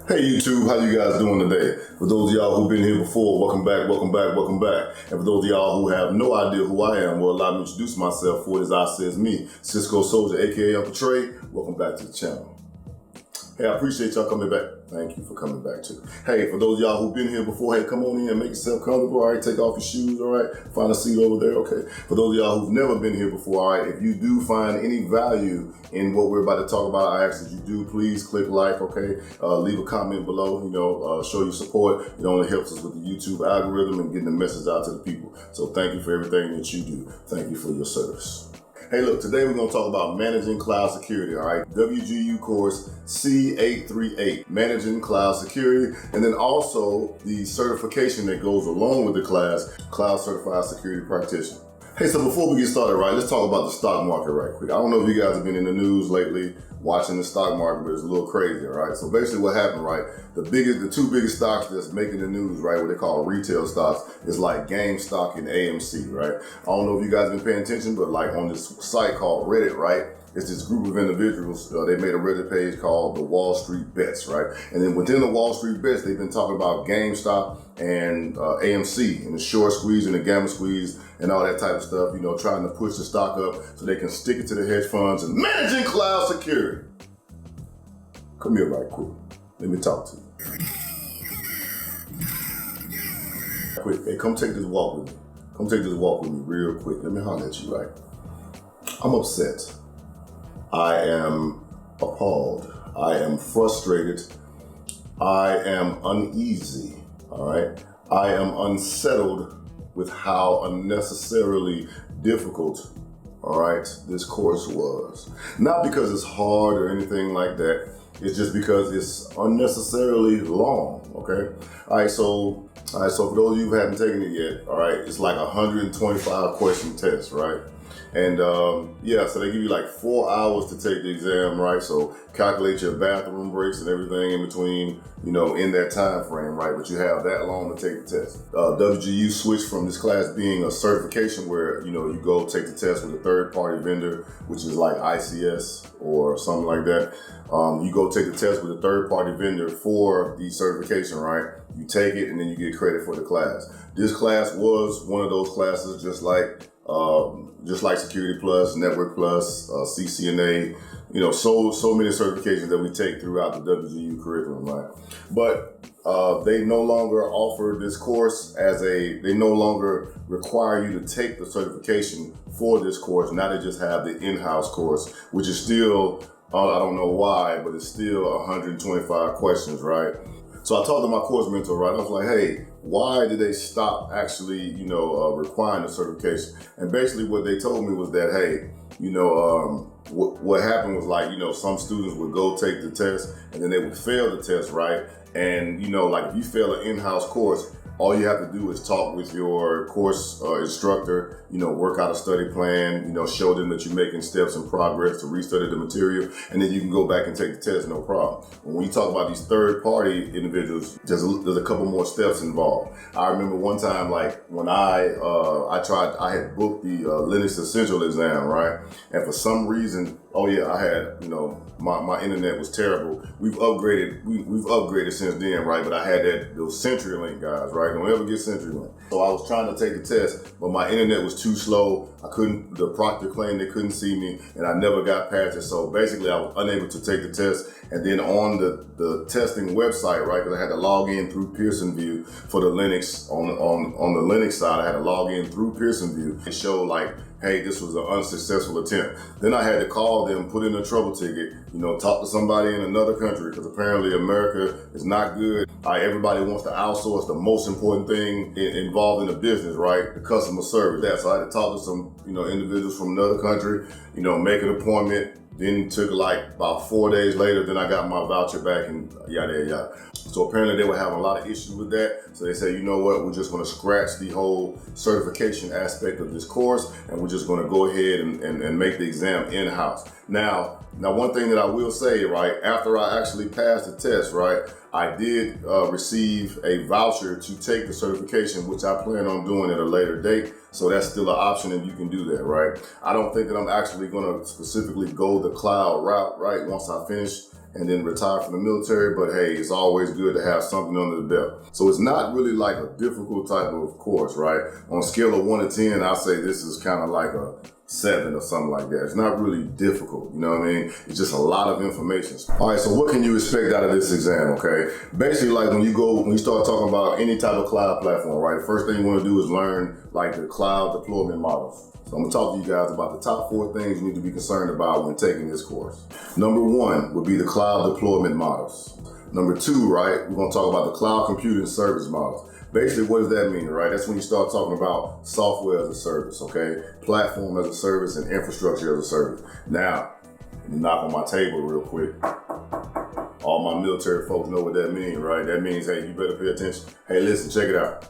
Hey YouTube, how you guys doing today? For those of y'all who've been here before, welcome back, welcome back, welcome back. And for those of y'all who have no idea who I am, well, allow me to introduce myself. For it is I says me, Cisco Soldier, aka Uncle Trey. Welcome back to the channel. Hey, I appreciate y'all coming back. Thank you for coming back too. Hey, for those of y'all who've been here before, hey, come on in, make yourself comfortable, all right? Take off your shoes, all right? Find a seat over there, okay? For those of y'all who've never been here before, all right, if you do find any value in what we're about to talk about, I ask that you do please click like, okay? Leave a comment below, show your support. It only helps us with the YouTube algorithm and getting the message out to the people. So thank you for everything that you do. Thank you for your service. Hey, look, today we're going to talk about Managing Cloud Security, all right? WGU course C838, Managing Cloud Security, and then also the certification that goes along with the class, Cloud Certified Security Practitioner. Hey, so before we get started, right, let's talk about the stock market right quick. I don't know if you guys have been in the news lately watching the stock market, but it's a little crazy, all right? So basically what happened, right, the two biggest stocks that's making the news, right, what they call retail stocks, is like GameStop and AMC, right? I don't know if you guys have been paying attention, but like on this site called Reddit, right, it's this group of individuals, they made a Reddit page called the Wall Street Bets, right? And then within the Wall Street Bets, they've been talking about GameStop and AMC and the short squeeze and the gamma squeeze and all that type of stuff, trying to push the stock up so they can stick it to the hedge funds and managing cloud security. Come here right quick. Let me talk to you. Quick, hey, come take this walk with me. Come take this walk with me real quick. Let me holler at you, right? I'm upset. I am appalled. I am frustrated. I am uneasy, all right? I am unsettled with how unnecessarily difficult, all right, this course was. Not because it's hard or anything like that. It's just because it's unnecessarily long, okay? All right, so for those of you who haven't taken it yet, all right, it's like a 125 question test, right? And yeah, so they give you like 4 hours to take the exam, right? So calculate your bathroom breaks and everything in between, in that time frame, right? But you have that long to take the test. WGU switched from this class being a certification where, you go take the test with a third-party vendor, which is like ICS or something like that. You go take the test with a third-party vendor for the certification, right? You take it and then you get credit for the class. This class was one of those classes just like Security Plus, Network Plus, CCNA, so many certifications that we take throughout the WGU curriculum, right? But they no longer offer this course they no longer require you to take the certification for this course. Now they just have the in-house course, which is still, I don't know why, but it's still 125 questions, right? So I talked to my course mentor, right? I was like, hey, why did they stop actually, requiring the certification? And basically what they told me was that, hey, what happened was like, some students would go take the test and then they would fail the test, right? And, like if you fail an in-house course, all you have to do is talk with your course instructor, work out a study plan, show them that you're making steps and progress to restudy the material, and then you can go back and take the test, no problem. When you talk about these third-party individuals, there's a couple more steps involved. I remember one time, like when I had booked the Linux Essential exam, right? And for some reason, I had, my internet was terrible. We've upgraded since then, right? But I had those CenturyLink guys, right? Don't ever get CenturyLink. So I was trying to take the test, but my internet was too slow. The proctor claimed they couldn't see me, and I never got past it. So basically, I was unable to take the test. And then on the testing website, right, because I had to log in through Pearson VUE for the Linux, on the Linux side, I had to log in through Pearson VUE. It showed like, hey, this was an unsuccessful attempt. Then I had to call them, put in a trouble ticket, talk to somebody in another country, because apparently America is not good. Everybody wants to outsource the most important thing involved in the business, right? The customer service. So I had to talk to some, individuals from another country, make an appointment. Then it took like about 4 days later, then I got my voucher back and yada, yada, yada. So apparently they were having a lot of issues with that. So they said, you know what, we're just gonna scratch the whole certification aspect of this course, and we're just gonna go ahead and make the exam in-house. Now, one thing that I will say, right, after I actually passed the test, right, I did receive a voucher to take the certification, which I plan on doing at a later date. So that's still an option and you can do that, right? I don't think that I'm actually gonna specifically go the cloud route, right, once I finish and then retire from the military, but hey, it's always good to have something under the belt. So it's not really like a difficult type of course, right? On a scale of 1 to 10, I'll say this is kind of like a 7 or something like that. It's not really difficult, you know what I mean? It's just a lot of information. All right, so what can you expect out of this exam, okay? Basically, like when you start talking about any type of cloud platform, right? The first thing you want to do is learn like the cloud deployment models. So I'm gonna talk to you guys about the top 4 things you need to be concerned about when taking this course. Number 1 would be the cloud deployment models. Number 2, right, we're gonna talk about the cloud computing service models. Basically, what does that mean, right? That's when you start talking about software as a service, okay? Platform as a service and infrastructure as a service. Now, let me knock on my table real quick. All my military folks know what that means, right? That means, hey, you better pay attention. Hey, listen, check it out.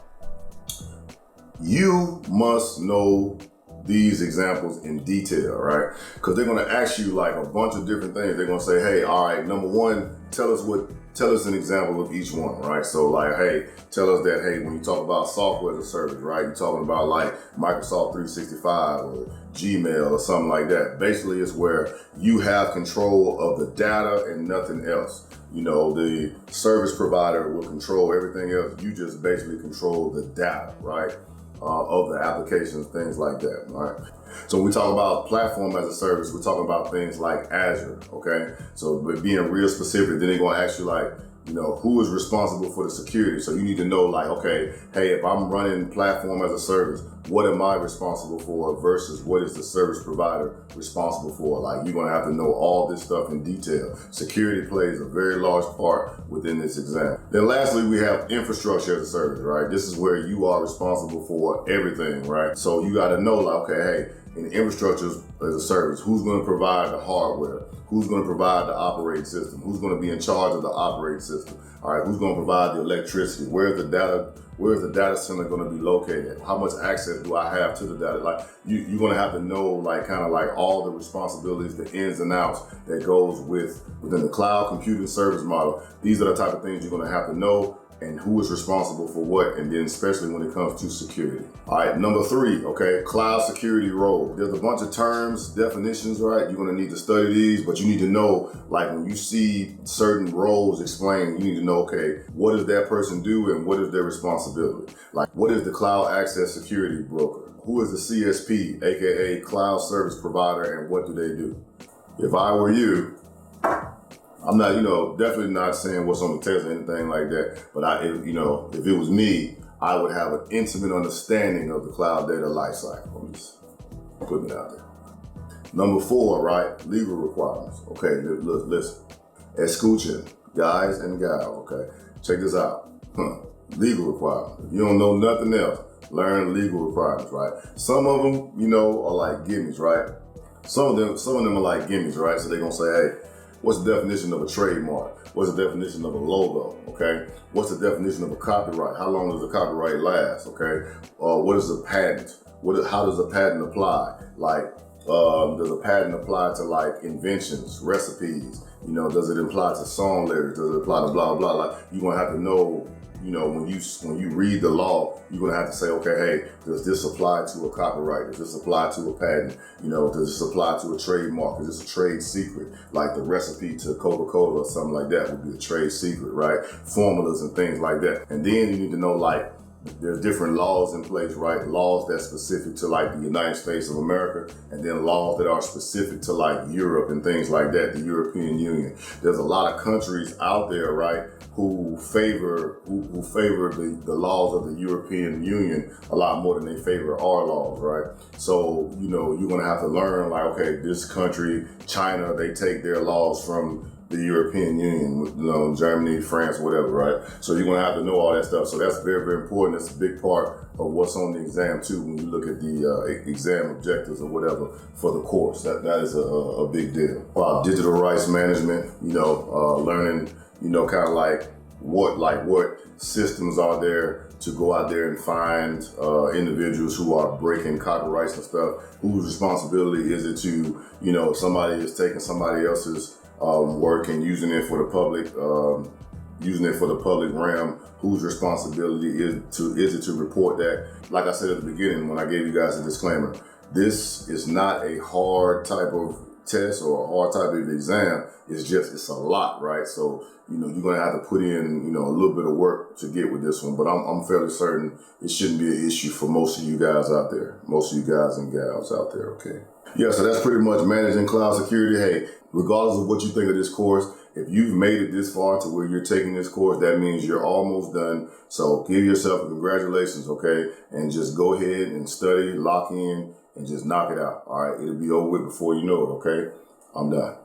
You must know these examples in detail, right? Because they're gonna ask you like a bunch of different things. They're gonna say, hey, all right, number 1, tell us an example of each one, right? So like, hey, tell us that, hey, when you talk about software as a service, right? You're talking about like Microsoft 365 or Gmail or something like that. Basically, it's where you have control of the data and nothing else. You know, the service provider will control everything else. You just basically control the data, right? Of the applications, things like that, right? So when we talk about platform as a service, we're talking about things like Azure, okay? So but being real specific, then they're gonna ask you like, you know, who is responsible for the security? So you need to know like, okay, hey, if I'm running platform as a service, what am I responsible for versus what is the service provider responsible for? Like you're gonna have to know all this stuff in detail. Security plays a very large part within this exam. Then lastly, we have infrastructure as a service, right? This is where you are responsible for everything, right? So you gotta know like, okay, hey, in infrastructure as a service, who's going to provide the hardware? Who's going to provide the operating system? Who's going to be in charge of the operating system? All right, who's going to provide the electricity? Where's the data center going to be located? How much access do I have to the data? Like you're going to have to know like kind of like all the responsibilities, the ins and outs that goes within the cloud computing service model. These are the type of things you're going to have to know, and who is responsible for what, and then especially when it comes to security. All right, number 3, okay, cloud security role. There's a bunch of terms, definitions, right? You're gonna need to study these, but you need to know, like when you see certain roles explained, you need to know, okay, what does that person do and what is their responsibility? Like, what is the cloud access security broker? Who is the CSP, AKA cloud service provider, and what do they do? If I were you, I'm not, definitely not saying what's on the test or anything like that, but if it was me, I would have an intimate understanding of the cloud data lifecycle. I'm just putting it out there. Number 4, right, legal requirements. Okay, listen, escuchen, guys and gals, okay, check this out. Legal requirements. If you don't know nothing else, learn legal requirements, right? Some of them, are like gimmies, right? Some of them are like gimmies, right? So they're gonna say, hey, what's the definition of a trademark? What's the definition of a logo, okay? What's the definition of a copyright? How long does a copyright last, okay? What is a patent? How does a patent apply? Like, does a patent apply to like inventions, recipes? Does it apply to song lyrics? Does it apply to blah, blah, blah? Like, you're gonna have to know, when you read the law, you're gonna have to say, okay, hey, does this apply to a copyright? Does this apply to a patent? Does this apply to a trademark? Is this a trade secret? Like the recipe to Coca-Cola or something like that would be a trade secret, right? Formulas and things like that. And then you need to know like, there's different laws in place, right? Laws that's specific to like the United States of America, and then laws that are specific to like Europe and things like that, the European Union. There's a lot of countries out there, right, who favor the laws of the European Union a lot more than they favor our laws, right? So, you're gonna have to learn like, okay, this country, China, they take their laws from the European Union, Germany, France, whatever, right? So you're gonna have to know all that stuff. So that's very, very important. That's a big part of what's on the exam too, when you look at the exam objectives or whatever for the course. That is a big deal. Digital rights management, learning, kind of like what systems are there to go out there and find individuals who are breaking copyrights and stuff. Whose responsibility is it to, if somebody is taking somebody else's work and using it for the public realm, whose responsibility is it to report that? Like I said at the beginning when I gave you guys a disclaimer, this is not a hard type of test or a hard type of exam, it's a lot, right? So, you're going to have to put in, a little bit of work to get with this one, but I'm fairly certain it shouldn't be an issue for most of you guys out there, most of you guys and gals out there, okay? Yeah, so that's pretty much managing cloud security. Hey, regardless of what you think of this course, if you've made it this far to where you're taking this course, that means you're almost done. So give yourself congratulations, okay? And just go ahead and study, lock in, and just knock it out, all right? It'll be over with before you know it, okay? I'm done.